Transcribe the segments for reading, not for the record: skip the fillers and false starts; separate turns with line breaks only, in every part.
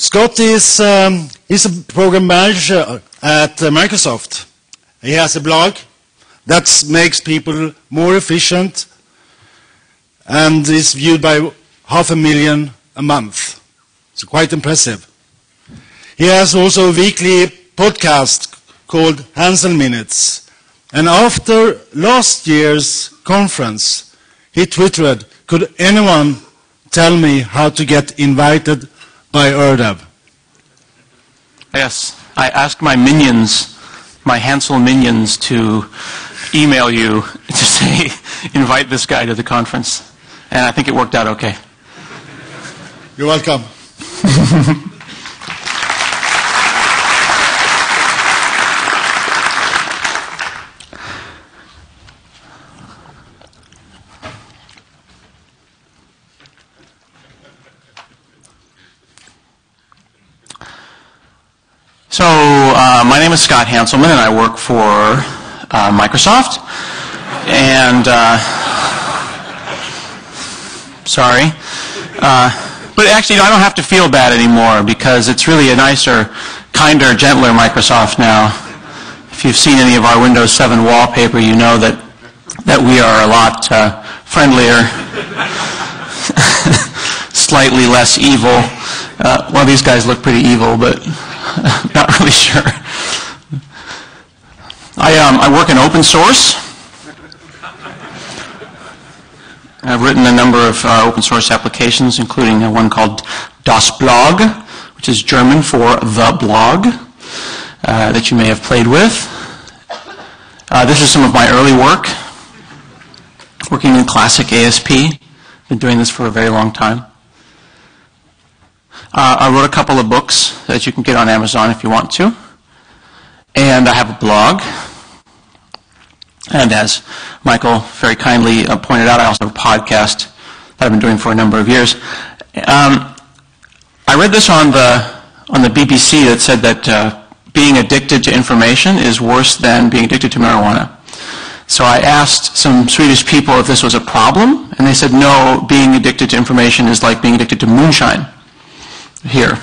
Scott is a program manager at Microsoft. He has a blog that makes people more efficient and is viewed by 500,000 a month. It's quite impressive. He has also a weekly podcast called Hanselman. And after last year's conference, he twittered, "Could anyone tell me how to get invited by ERDAV?"
Yes, I asked my minions, my Hansel minions, to email you to say, invite this guy to the conference. And I think it worked out okay.
You're welcome.
So, my name is Scott Hanselman, and I work for Microsoft. And, sorry. But actually, I don't have to feel bad anymore, because it's really a nicer, kinder, gentler Microsoft now. If you've seen any of our Windows 7 wallpaper, you know that we are a lot friendlier, slightly less evil. Well, these guys look pretty evil, but not really sure. I work in open source. I've written a number of open source applications, including one called Das Blog, which is German for the blog, that you may have played with. This is some of my early work, working in classic ASP. Been doing this for a very long time. I wrote a couple of books that you can get on Amazon if you want to. And I have a blog. And as Michael very kindly pointed out, I also have a podcast that I've been doing for a number of years. I read this on the BBC that said that being addicted to information is worse than being addicted to marijuana. So I asked some Swedish people if this was a problem, and they said, no, being addicted to information is like being addicted to moonshine here.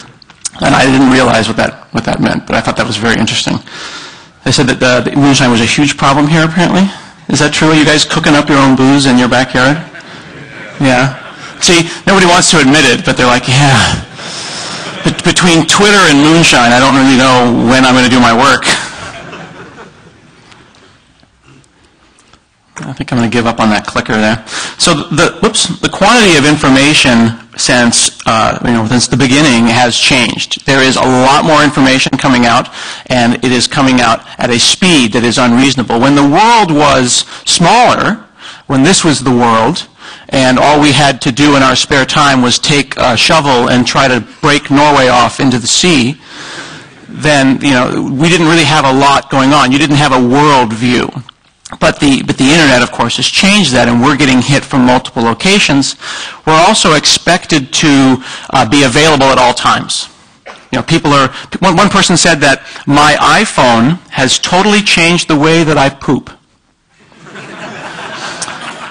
And I didn't realize what that meant, but I thought that was very interesting. They said that the moonshine was a huge problem here, apparently. Is that true? Are you guys cooking up your own booze in your backyard? Yeah. See, nobody wants to admit it, but they're like, yeah. Between Twitter and moonshine, I don't really know when I'm going to do my work. I think I'm going to give up on that clicker there. So the quantity of information since the beginning has changed. There is a lot more information coming out, and it is coming out at a speed that is unreasonable. When the world was smaller, when this was the world, and all we had to do in our spare time was take a shovel and try to break Norway off into the sea, then we didn't really have a lot going on. You didn't have a world view. But the internet, of course, has changed that, and we're getting hit from multiple locations. We're also expected to be available at all times. One person said that my iPhone has totally changed the way that I poop.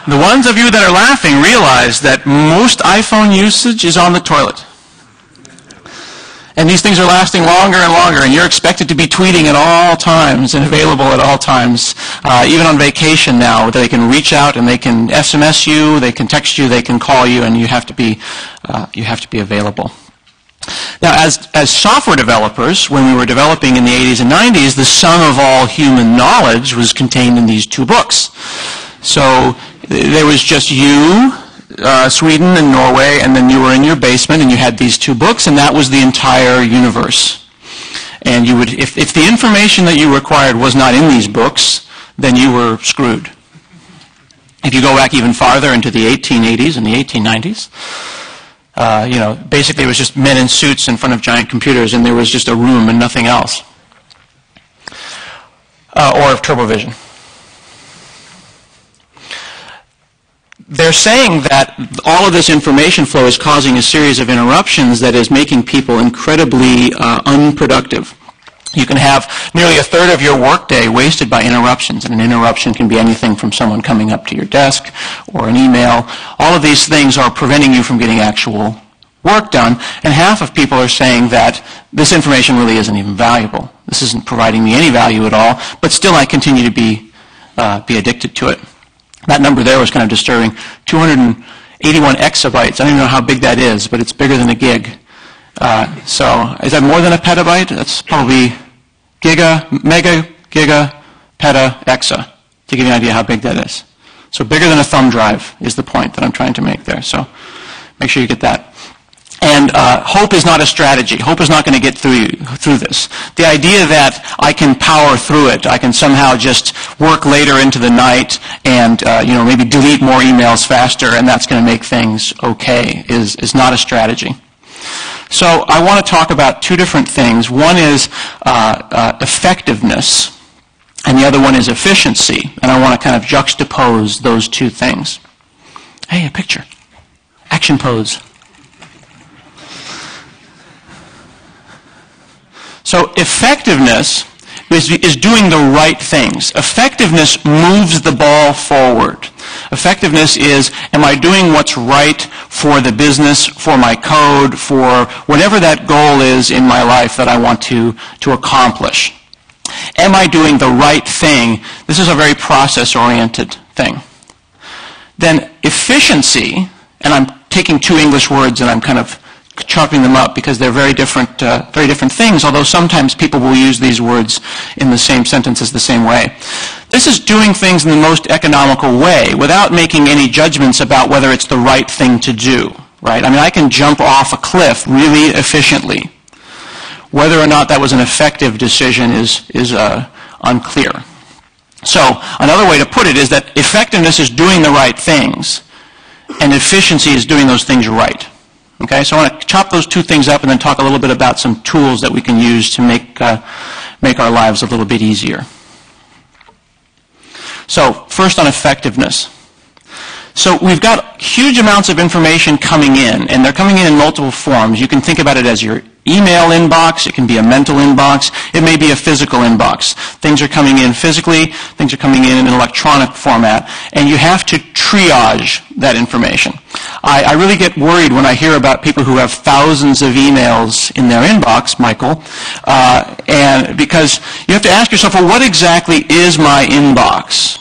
The ones of you that are laughing realize that most iPhone usage is on the toilet. And these things are lasting longer and longer, and you're expected to be tweeting at all times and available at all times. Even on vacation now, they can reach out and they can SMS you, they can text you, they can call you, and you have to be available. Now, as software developers, when we were developing in the 80s and 90s, the sum of all human knowledge was contained in these two books. So there was just you, Sweden and Norway, and then you were in your basement and you had these two books, and that was the entire universe. And you would, if the information that you required was not in these books, then you were screwed. If you go back even farther into the 1880s and the 1890s, basically it was just men in suits in front of giant computers, and there was just a room and nothing else. Or of TurboVision. They're saying that all of this information flow is causing a series of interruptions that is making people incredibly unproductive. You can have nearly a third of your workday wasted by interruptions, and an interruption can be anything from someone coming up to your desk or an email. All of these things are preventing you from getting actual work done, and half of people are saying that this information really isn't even valuable. This isn't providing me any value at all, but still I continue to be addicted to it. That number there was kind of disturbing. 281 exabytes. I don't even know how big that is, but it's bigger than a gig. So is that more than a petabyte? That's probably mega, giga, peta, exa, to give you an idea how big that is. So bigger than a thumb drive is the point that I'm trying to make there. So make sure you get that. And hope is not a strategy. Hope is not going to get through this. The idea that I can power through it, I can somehow just work later into the night and maybe delete more emails faster, and that's going to make things okay, is not a strategy. So I want to talk about two different things. One is effectiveness, and the other one is efficiency. And I want to kind of juxtapose those two things. Hey, a picture. Action pose. So effectiveness is doing the right things. Effectiveness moves the ball forward. Effectiveness is, am I doing what's right for the business, for my code, for whatever that goal is in my life that I want to accomplish? Am I doing the right thing? This is a very process-oriented thing. Then efficiency, and I'm taking two English words and I'm kind of chopping them up because they're very different things, although sometimes people will use these words in the same sentences the same way. This is doing things in the most economical way without making any judgments about whether it's the right thing to do, right? I mean, I can jump off a cliff really efficiently. Whether or not that was an effective decision is unclear. So another way to put it is that effectiveness is doing the right things, and efficiency is doing those things right. Okay, so I want to chop those two things up and then talk a little bit about some tools that we can use to make our lives a little bit easier. So first on effectiveness. So we've got huge amounts of information coming in, and they're coming in multiple forms. You can think about it as your email inbox. It can be a mental inbox. It may be a physical inbox. Things are coming in physically. Things are coming in an electronic format. And you have to triage that information. I really get worried when I hear about people who have thousands of emails in their inbox, Michael, and because you have to ask yourself, well, what exactly is my inbox?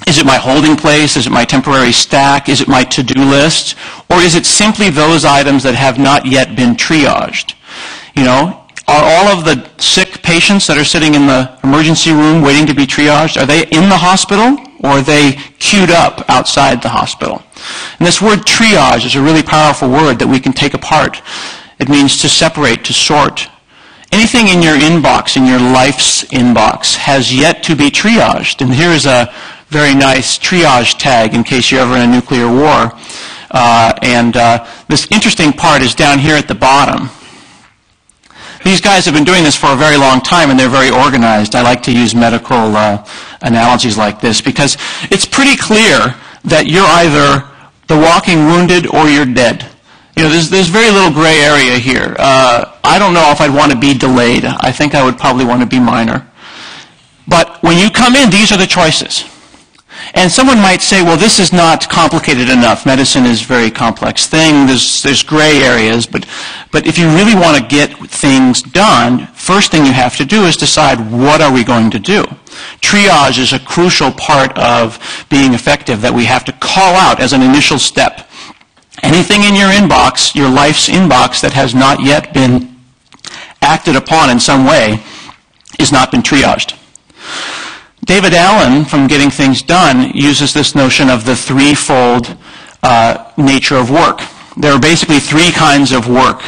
Is it my holding place? Is it my temporary stack? Is it my to-do list? Or is it simply those items that have not yet been triaged? You know, are all of the sick patients that are sitting in the emergency room waiting to be triaged, are they in the hospital or are they queued up outside the hospital? And this word triage is a really powerful word that we can take apart. It means to separate, to sort. Anything in your inbox, in your life's inbox, has yet to be triaged. And here is a very nice triage tag in case you're ever in a nuclear war. This interesting part is down here at the bottom. These guys have been doing this for a very long time, and they're very organized. I like to use medical analogies like this because it's pretty clear that you're either the walking wounded or you're dead. You know, there's very little gray area here. I don't know if I'd want to be delayed. I think I would probably want to be minor. But when you come in, these are the choices. And someone might say, well, this is not complicated enough. Medicine is a very complex thing. There's gray areas. But if you really want to get things done, first thing you have to do is decide, what are we going to do? Triage is a crucial part of being effective that we have to call out as an initial step. Anything in your inbox, your life's inbox, that has not yet been acted upon in some way is not been triaged. David Allen, from Getting Things Done, uses this notion of the threefold nature of work. There are basically three kinds of work.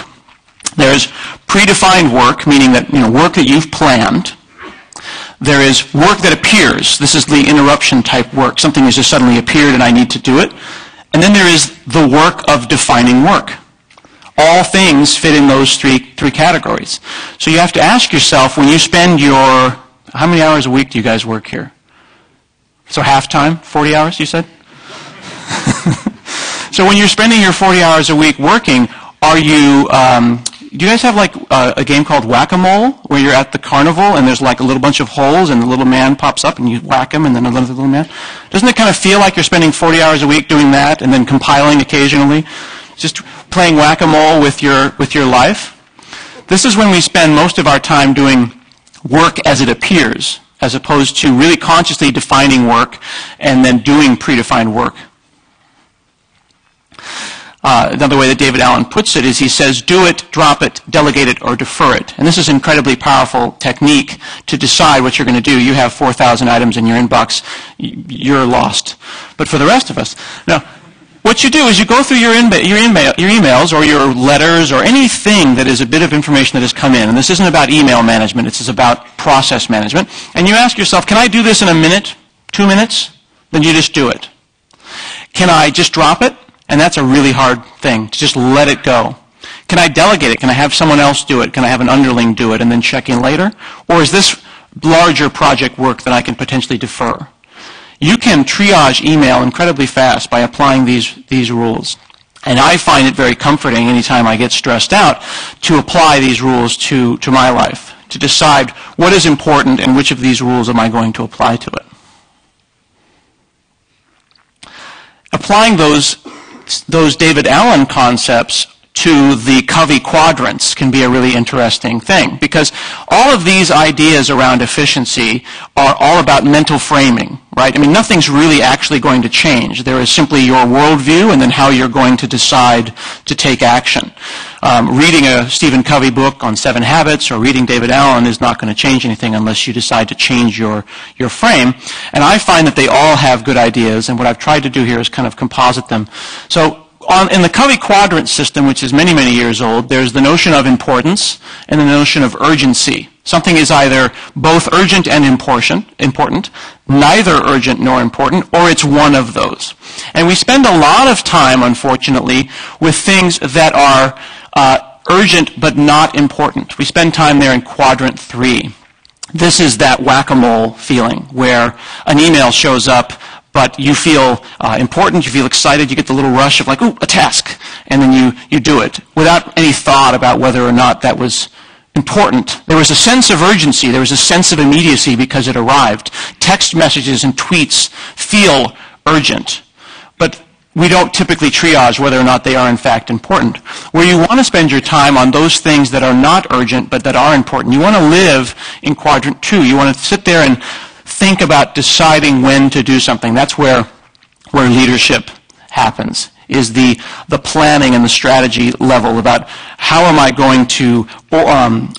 There's predefined work, meaning that, work that you've planned. There is work that appears. This is the interruption type work. Something has just suddenly appeared and I need to do it. And then there is the work of defining work. All things fit in those three categories. So you have to ask yourself, when you spend your... How many hours a week do you guys work here? So half-time? 40 hours, you said? So when you're spending your 40 hours a week working, are you... do you guys have like a game called Whack-A-Mole, where you're at the carnival and there's like a little bunch of holes and the little man pops up and you whack him and then another little man? Doesn't it kind of feel like you're spending 40 hours a week doing that and then compiling occasionally? just playing whack-a-mole with your life. This is when we spend most of our time doing work as it appears, as opposed to really consciously defining work and then doing predefined work. Another way that David Allen puts it is he says, do it, drop it, delegate it, or defer it. And this is an incredibly powerful technique to decide what you're going to do. You have 4,000 items in your inbox. You're lost. But for the rest of us, now, what you do is you go through your emails or your letters or anything that is a bit of information that has come in. And this isn't about email management. This is about process management. And you ask yourself, can I do this in a minute, 2 minutes? Then you just do it. Can I just drop it? And that's a really hard thing, to just let it go. Can I delegate it? Can I have someone else do it? Can I have an underling do it and then check in later? Or is this larger project work that I can potentially defer? You can triage email incredibly fast by applying these rules. And I find it very comforting anytime I get stressed out to apply these rules to my life, to decide what is important and which of these rules am I going to apply to it. Applying those David Allen concepts to the Covey quadrants can be a really interesting thing, because all of these ideas around efficiency are all about mental framing, right? I mean, nothing's really actually going to change. There is simply your worldview and then how you're going to decide to take action. Reading a Stephen Covey book on 7 habits or reading David Allen is not going to change anything unless you decide to change your frame. And I find that they all have good ideas, and what I've tried to do here is kind of composite them. So in the Covey quadrant system, which is many, many years old, there's the notion of importance and the notion of urgency. Something is either both urgent and important, neither urgent nor important, or it's one of those. And we spend a lot of time, unfortunately, with things that are urgent but not important. We spend time there in quadrant 3. This is that whack-a-mole feeling where an email shows up, but you feel important, you feel excited, you get the little rush of like, ooh, a task, and then you do it without any thought about whether or not that was important. There was a sense of urgency, there was a sense of immediacy because it arrived. Text messages and tweets feel urgent, but we don't typically triage whether or not they are in fact important. Where you want to spend your time on those things that are not urgent but that are important. You want to live in quadrant 2. You want to sit there and think about deciding when to do something. That's where leadership happens, is the planning and the strategy level about how am I going to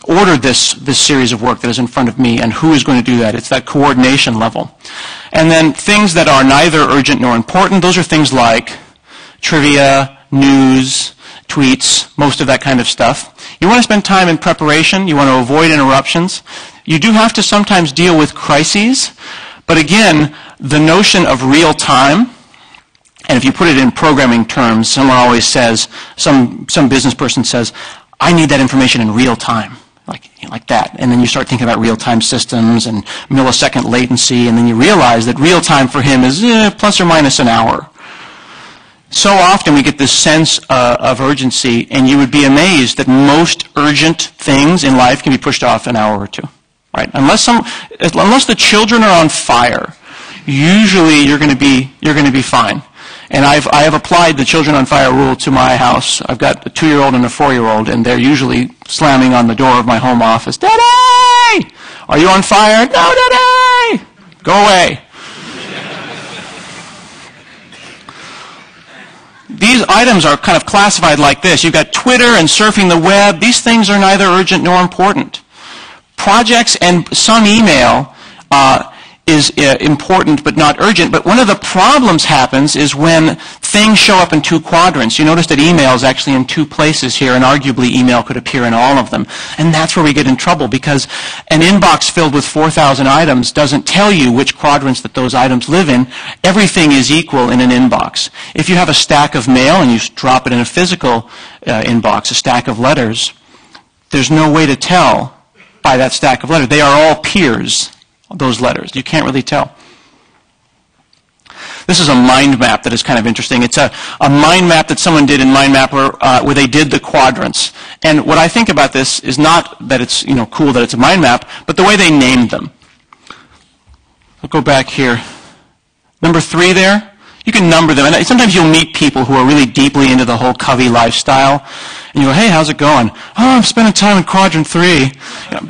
order this series of work that is in front of me, and who is going to do that. It's that coordination level. And then things that are neither urgent nor important, those are things like trivia, news, tweets, most of that kind of stuff. You want to spend time in preparation. You want to avoid interruptions. You do have to sometimes deal with crises, but again, the notion of real time, and if you put it in programming terms, someone always says, some business person says, I need that information in real time, like that. And then you start thinking about real-time systems and millisecond latency, and then you realize that real time for him is plus or minus an hour. So often we get this sense of urgency, and you would be amazed that most urgent things in life can be pushed off an hour or two. Right? Unless the children are on fire, usually you're going to be fine. And I have applied the children on fire rule to my house. I've got a 2-year-old and a 4-year-old, and they're usually slamming on the door of my home office. Daddy! Are you on fire? No, Daddy! Go away. These items are kind of classified like this. You've got Twitter and surfing the web. These things are neither urgent nor important. Projects and some email is important but not urgent. But one of the problems happens is when things show up in 2 quadrants. You notice that email is actually in 2 places here, and arguably email could appear in all of them. And that's where we get in trouble, because an inbox filled with 4,000 items doesn't tell you which quadrants that those items live in. Everything is equal in an inbox. If you have a stack of mail and you drop it in a physical inbox, a stack of letters, there's no way to tell by that stack of letters. They are all peers, those letters. You can't really tell. This is a mind map that is kind of interesting. It's a mind map that someone did in MindMapper where they did the quadrants. And what I think about this is not that it's cool that it's a mind map, but the way they named them. I'll go back here. Number 3 there, You can number them. And sometimes you'll meet people who are really deeply into the whole Covey lifestyle. And you go, hey, how's it going? Oh, I'm spending time in Quadrant 3.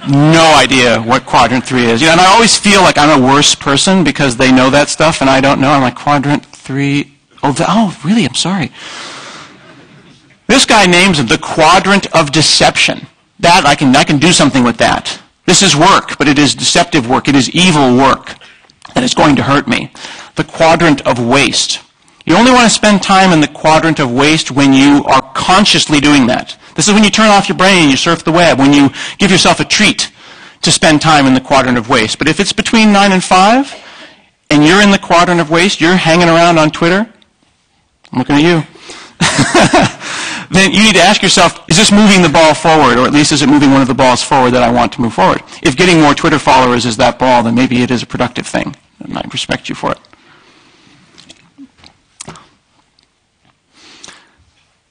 No idea what Quadrant 3 is. And I always feel like I'm a worse person because they know that stuff and I don't know. I'm like, Quadrant 3, oh, really? I'm sorry. This guy names it the Quadrant of Deception. That, I can do something with that. This is work, but it is deceptive work. It is evil work that is going to hurt me. The Quadrant of Waste. You only want to spend time in the Quadrant of Waste when you are consciously doing that. This is when you turn off your brain and you surf the web, when you give yourself a treat to spend time in the Quadrant of Waste. But if it's between 9 and 5, and you're in the Quadrant of Waste, you're hanging around on Twitter, I'm looking at you, then you need to ask yourself, is this moving the ball forward, or at least is it moving one of the balls forward that I want to move forward? If getting more Twitter followers is that ball, then maybe it is a productive thing, and I respect you for it.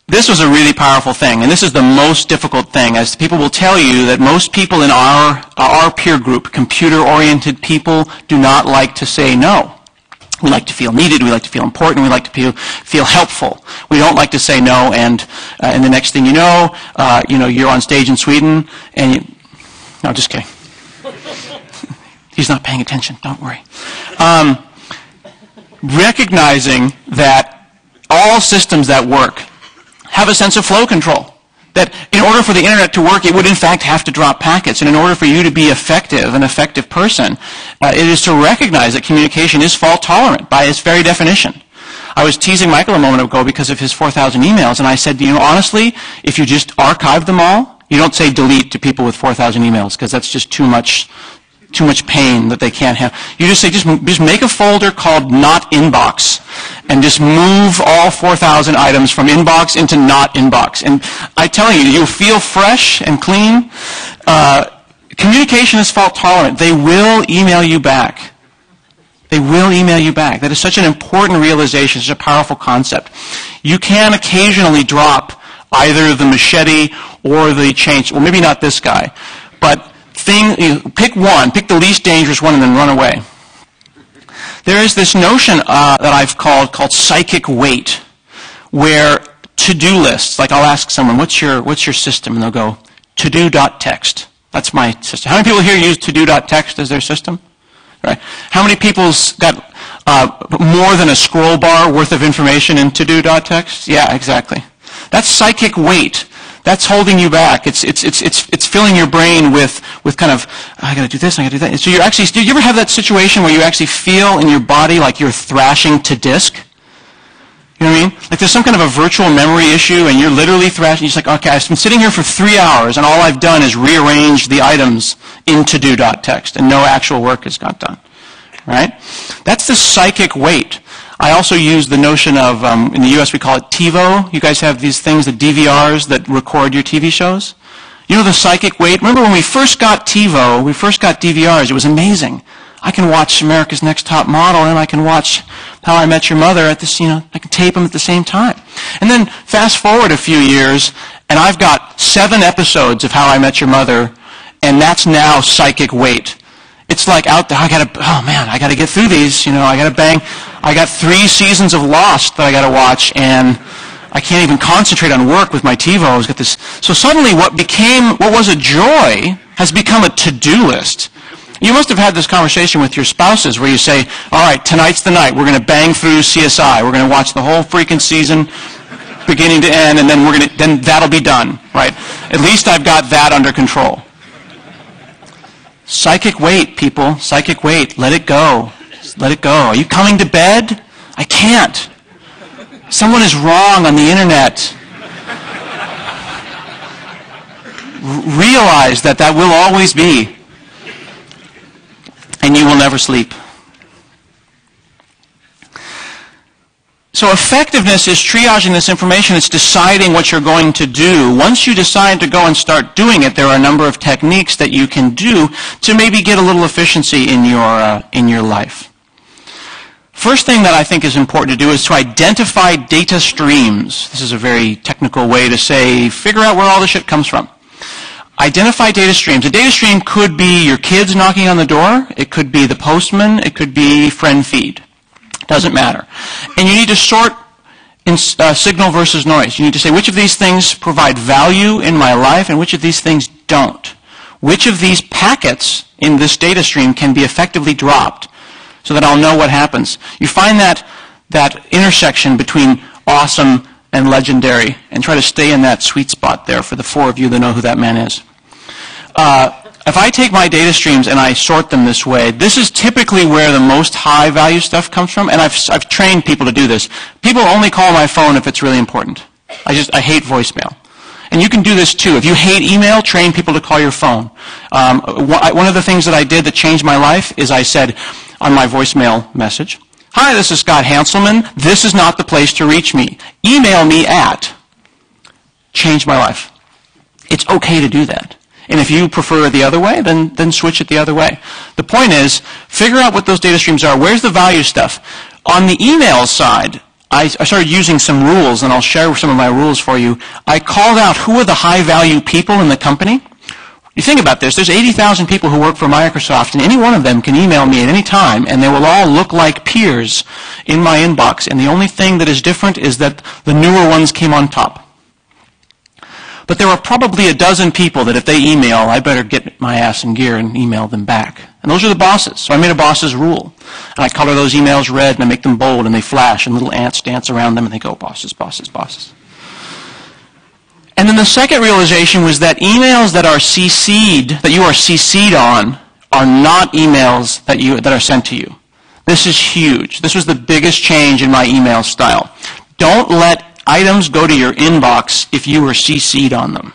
This was a really powerful thing, and this is the most difficult thing, as people will tell you that most people in our peer group, computer-oriented people, do not like to say no. We like to feel needed, we like to feel important, we like to feel helpful. We don't like to say no, and the next thing you know, you're on stage in Sweden, and no, just kidding. He's not paying attention, don't worry. Recognizing that all systems that work have a sense of flow control. That in order for the internet to work, it would in fact have to drop packets. And in order for you to be effective, an effective person, it is to recognize that communication is fault tolerant by its very definition. I was teasing Michael a moment ago because of his 4,000 emails, and I said, honestly, if you just archive them all, you don't say delete to people with 4,000 emails, because that's just too much pain that they can't have. You just say, just make a folder called not inbox, and just move all 4,000 items from inbox into not inbox. And I tell you, you'll feel fresh and clean. Communication is fault tolerant. They will email you back. They will email you back. That is such an important realization, such a powerful concept. You can occasionally drop either the machete or the chainsaw. Well, maybe not this guy, but pick one, pick the least dangerous one, and then run away. There is this notion that I've called psychic weight, where to-do lists, like I'll ask someone, what's your system? And they'll go, to-do.text. That's my system. How many people here use to-do.text as their system? Right. How many people's got more than a scroll bar worth of information in to-do.text? Yeah, exactly. That's psychic weight. That's holding you back. It's filling your brain with kind of, I got to do this, I got to do that. So do you ever have that situation where you actually feel in your body like you're thrashing to disk? You know what I mean? Like there's some kind of a virtual memory issue and you're literally thrashing. You're just like, okay, I've been sitting here for 3 hours and all I've done is rearrange the items in to-do.text and no actual work has got done. Right? That's the psychic weight. I also use the notion of, in the U.S. we call it TiVo. You guys have these things, the DVRs that record your TV shows? You know the psychic weight? Remember when we first got TiVo, we first got DVRs, it was amazing. I can watch America's Next Top Model and I can watch How I Met Your Mother at this, I can tape them at the same time. And then fast forward a few years and I've got 7 episodes of How I Met Your Mother and that's now psychic weight. It's like out there, I gotta get through these, I gotta bang. I got 3 seasons of Lost that I gotta watch, and I can't even concentrate on work with my TiVo. I've got this. So suddenly what was a joy has become a to-do list. You must have had this conversation with your spouses where you say, all right, tonight's the night. We're gonna bang through CSI. We're gonna watch the whole freaking season, beginning to end, and then that'll be done, right? At least I've got that under control. Psychic weight, people. Psychic weight. Let it go. Let it go. Are you coming to bed? I can't. Someone is wrong on the internet. Realize that will always be. And you will never sleep. So effectiveness is triaging this information. It's deciding what you're going to do. Once you decide to go and start doing it, there are a number of techniques that you can do to maybe get a little efficiency in your life. First thing that I think is important to do is to identify data streams. This is a very technical way to say, figure out where all the shit comes from. Identify data streams. A data stream could be your kids knocking on the door. It could be the postman. It could be friend feed. Doesn't matter. And you need to sort in signal versus noise. You need to say which of these things provide value in my life and which of these things don't. Which of these packets in this data stream can be effectively dropped so that I'll know what happens. You find that intersection between awesome and legendary and try to stay in that sweet spot there for the four of you that know who that man is. If I take my data streams and I sort them this way, this is typically where the most high value stuff comes from, and I've trained people to do this. People only call my phone if it's really important. I hate voicemail. And you can do this too. If you hate email, train people to call your phone. One of the things that I did that changed my life is I said on my voicemail message, "Hi, this is Scott Hanselman. This is not the place to reach me. Email me at." Changed my life. It's okay to do that. And if you prefer it the other way, then switch it the other way. The point is, figure out what those data streams are. Where's the value stuff? On the email side, I started using some rules, and I'll share some of my rules for you. I called out who are the high-value people in the company. You think about this. There's 80,000 people who work for Microsoft, and any one of them can email me at any time, and they will all look like peers in my inbox. And the only thing that is different is that the newer ones came on top. But there are probably a dozen people that if they email, I better get my ass in gear and email them back. And those are the bosses. So I made a boss's rule. And I color those emails red, and I make them bold, and they flash, and little ants dance around them, and they go, bosses, bosses, bosses. And then the second realization was that emails that are CC'd, that you are CC'd on, are not emails that are sent to you. This is huge. This was the biggest change in my email style. Don't let items go to your inbox if you were CC'd on them.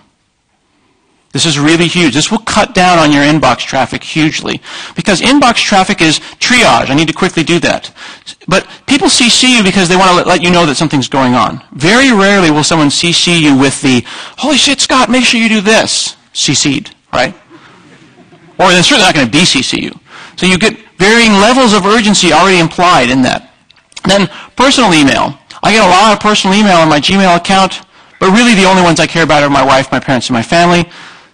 This is really huge. This will cut down on your inbox traffic hugely. Because inbox traffic is triage. I need to quickly do that. But people CC you because they want to let you know that something's going on. Very rarely will someone CC you with the, "Holy shit, Scott, make sure you do this." CC'd, right? Or they're certainly not going to BCC you. So you get varying levels of urgency already implied in that. Then personal email. I get a lot of personal email on my Gmail account, but really the only ones I care about are my wife, my parents, and my family.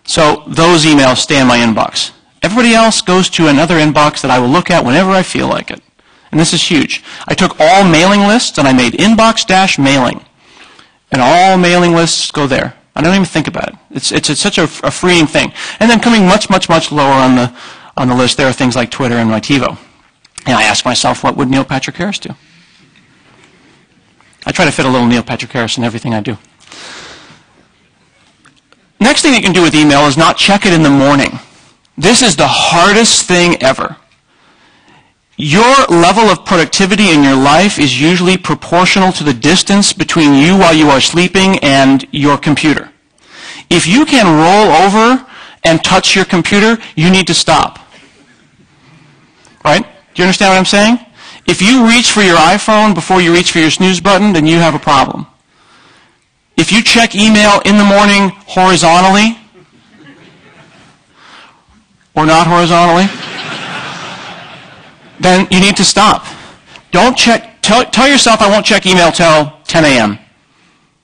So those emails stay in my inbox. Everybody else goes to another inbox that I will look at whenever I feel like it. And this is huge. I took all mailing lists and I made inbox-mailing. And all mailing lists go there. I don't even think about it. It's such a freeing thing. And then coming much, much, much lower on the list, there are things like Twitter and my TiVo. And I ask myself, what would Neil Patrick Harris do? I try to fit a little Neil Patrick Harris in everything I do. Next thing you can do with email is not check it in the morning. This is the hardest thing ever. Your level of productivity in your life is usually proportional to the distance between you while you are sleeping and your computer. If you can roll over and touch your computer, you need to stop. Right? Do you understand what I'm saying? If you reach for your iPhone before you reach for your snooze button, then you have a problem. If you check email in the morning horizontally, or not horizontally, then you need to stop. Don't check. Tell yourself I won't check email till 10 a.m.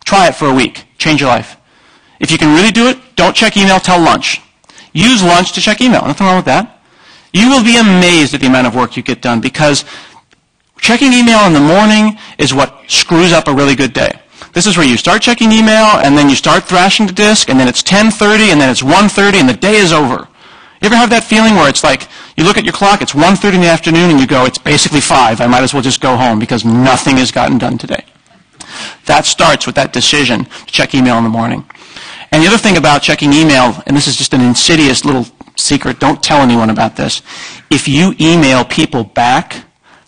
Try it for a week. Change your life. If you can really do it, don't check email till lunch. Use lunch to check email. Nothing wrong with that. You will be amazed at the amount of work you get done because checking email in the morning is what screws up a really good day. This is where you start checking email, and then you start thrashing the disk, and then it's 10:30, and then it's 1:30, and the day is over. You ever have that feeling where it's like, you look at your clock, it's 1:30 in the afternoon, and you go, it's basically 5. I might as well just go home because nothing has gotten done today. That starts with that decision to check email in the morning. And the other thing about checking email, and this is just an insidious little secret, don't tell anyone about this. If you email people back,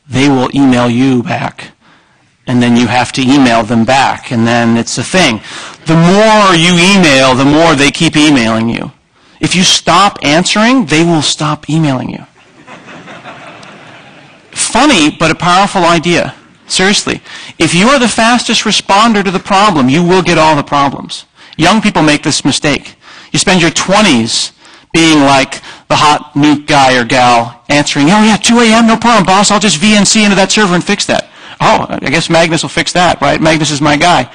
they will email you back. And then you have to email them back, and then it's a thing. The more you email, the more they keep emailing you. If you stop answering, they will stop emailing you. Funny, but a powerful idea. Seriously. If you are the fastest responder to the problem, you will get all the problems. Young people make this mistake. You spend your 20s being like the hot nuke guy or gal answering, "Oh yeah, 2 a.m., no problem, boss. I'll just VNC into that server and fix that." "Oh, I guess Magnus will fix that, right? Magnus is my guy."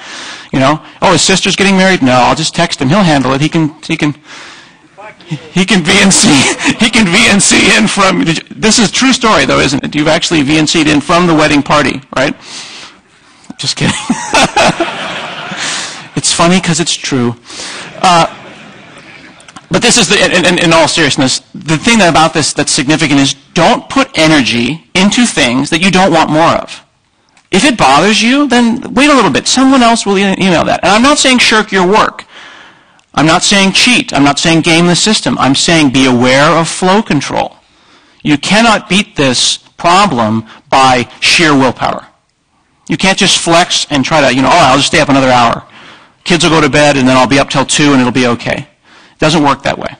You know? "Oh, his sister's getting married? No, I'll just text him. He'll handle it. He can. He can VNC. He can VNC in from. This is a true story, though, isn't it? You've actually VNC'd in from the wedding party, right? Just kidding. It's funny because it's true. But this is in all seriousness, the thing about this that's significant is don't put energy into things that you don't want more of. If it bothers you, then wait a little bit. Someone else will email that. And I'm not saying shirk your work. I'm not saying cheat. I'm not saying game the system. I'm saying be aware of flow control. You cannot beat this problem by sheer willpower. You can't just flex and try to, I'll just stay up another hour. Kids will go to bed and then I'll be up till 2 and it'll be okay. It doesn't work that way.